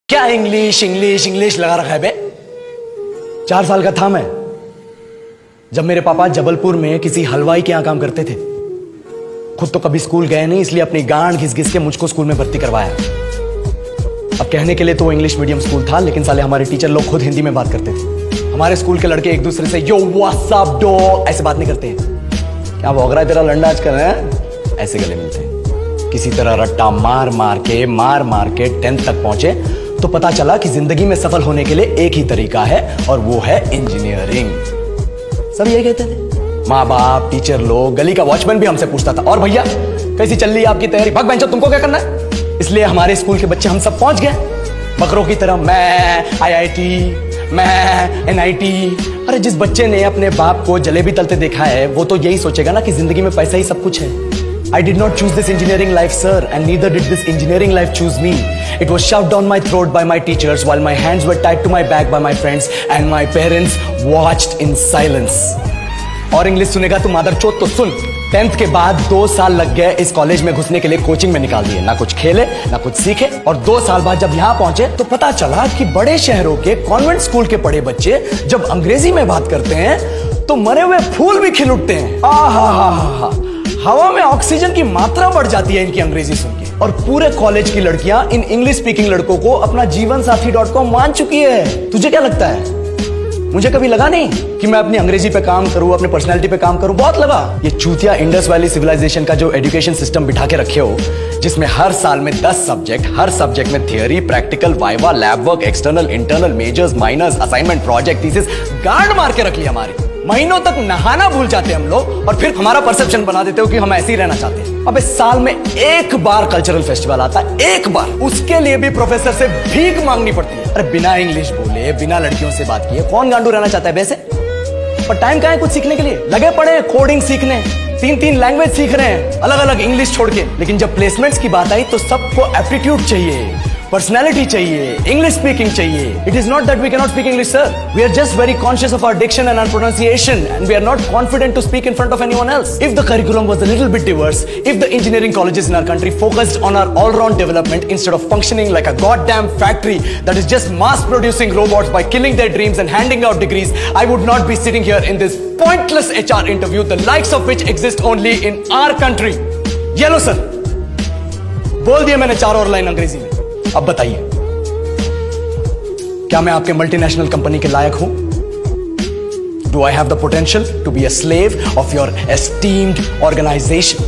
क्या English English English लगा रखा है बे। 4 साल का था मैं जब मेरे पापा जबलपुर में किसी हलवाई के यहां काम करते थे। खुद तो कभी स्कूल गए नहीं, इसलिए अपनी गांड घिस घिस के मुझको स्कूल में भर्ती करवाया। अब कहने के लिए तो वो इंग्लिश मीडियम स्कूल था, लेकिन साले हमारे टीचर लोग खुद हिंदी में बात करते थे। हमारे स्कूल के लड़के एक दूसरे से यो व्हाट्स अप डॉग ऐसे बात नहीं करते हैं। क्या भौंक रहा है तेरा लंडा आजकल है, ऐसे गले मिलते हैं। किसी तरह रट्टा मार मार के 10th तक पहुंचे तो पता चला कि जिंदगी में सफल होने के लिए एक ही तरीका है और वो है इंजीनियरिंग। सब यही कहते थे, माँ बाप, टीचर लोग, गली का वॉचमैन भी हमसे पूछता था, और भैया कैसी चल रही है आपकी तैयारी? भग बेंचो, तुमको क्या करना है? इसलिए हमारे स्कूल के बच्चे हम सब पहुंच गए बकरों की तरह। मैं IIT, मैं NIT। अरे जिस बच्चे ने अपने बाप को जलेबी तलते देखा है वो तो यही सोचेगा ना कि जिंदगी में पैसा ही सब कुछ है। I did not choose this engineering life, sir, and neither did this engineering life choose me. It was shoved down my throat by my teachers while my hands were tied to my back by my friends and my parents watched in silence. और English सुनेगा तू मादरचोद तो सुन। 10th के बाद 2 साल लग गए इस कॉलेज में घुसने के लिए, कोचिंग में निकाल दिए। ना कुछ खेले ना कुछ सीखे, और 2 साल बाद जब यहाँ पहुंचे तो पता चला कि बड़े शहरों के कॉन्वेंट स्कूल के पढ़े बच्चे जब अंग्रेजी में बात करते हैं तो मरे हुए फूल भी खिल उठते हैं। आहा, हवा में ऑक्सीजन की मात्रा बढ़ जाती है इनकी अंग्रेजी सुन के। और पूरे कॉलेज की लड़कियां इन इंग्लिश स्पीकिंग लड़कों को अपना जीवन साथी .com मान चुकी है। तुझे क्या लगता है? मुझे कभी लगा नहीं कि मैं अपनी अंग्रेजी पे काम करूं, अपने पर्सनालिटी पे काम करूं। बहुत लगा। ये चूतिया इंडस वैली सिविलाइजेशन का जो एजुकेशन सिस्टम बिठा के रखे हो, जिसमें हर साल में 10 सब्जेक्ट, हर सब्जेक्ट में theory, practical, viva, lab work, external, internal, majors, minors, assignment, project, thesis, गांड मार के रख ली हमारी। महीनों तक नहाना भूल जाते हम लोग और फिर हमारा परसेप्शन बना देते हो कि हम ऐसे ही रहना चाहते हैं। अब इस साल में एक बार कल्चरल फेस्टिवल आता है, एक बार, उसके लिए भी प्रोफेसर से भीख मांगनी पड़ती है। अरे बिना इंग्लिश बोले, बिना लड़कियों से बात किए कौन गांडू रहना चाहता है वैसे? पर टाइम कहाँ है कुछ सीखने के लिए? लगे पड़े कोडिंग सीखने, 3 लैंग्वेज सीख रहे हैं अलग अलग इंग्लिश छोड़ के। लेकिन जब प्लेसमेंट्स की बात आई तो सबको एप्टीट्यूड चाहिए, पर्सनैलिटी चाहिए, इंग्लिश स्पीकिंग चाहिए। It is not that we cannot speak English, sir. We are just very conscious of our diction and our pronunciation, and we are not confident to speak in front of anyone else. If the curriculum was a little bit diverse, if the engineering colleges in our country focused on our all-round development instead of functioning like a goddamn factory that is just mass-producing robots by killing their dreams and handing out degrees, I would not be sitting here in this pointless HR interview, the likes of which exist only in our country. Yellow, sir. बोल दिया मैंने 4 और line अंग्रेजी में। अब बताइए, क्या मैं आपके मल्टीनेशनल कंपनी के लायक हूं? Do I have the potential to be a slave of your esteemed organisation?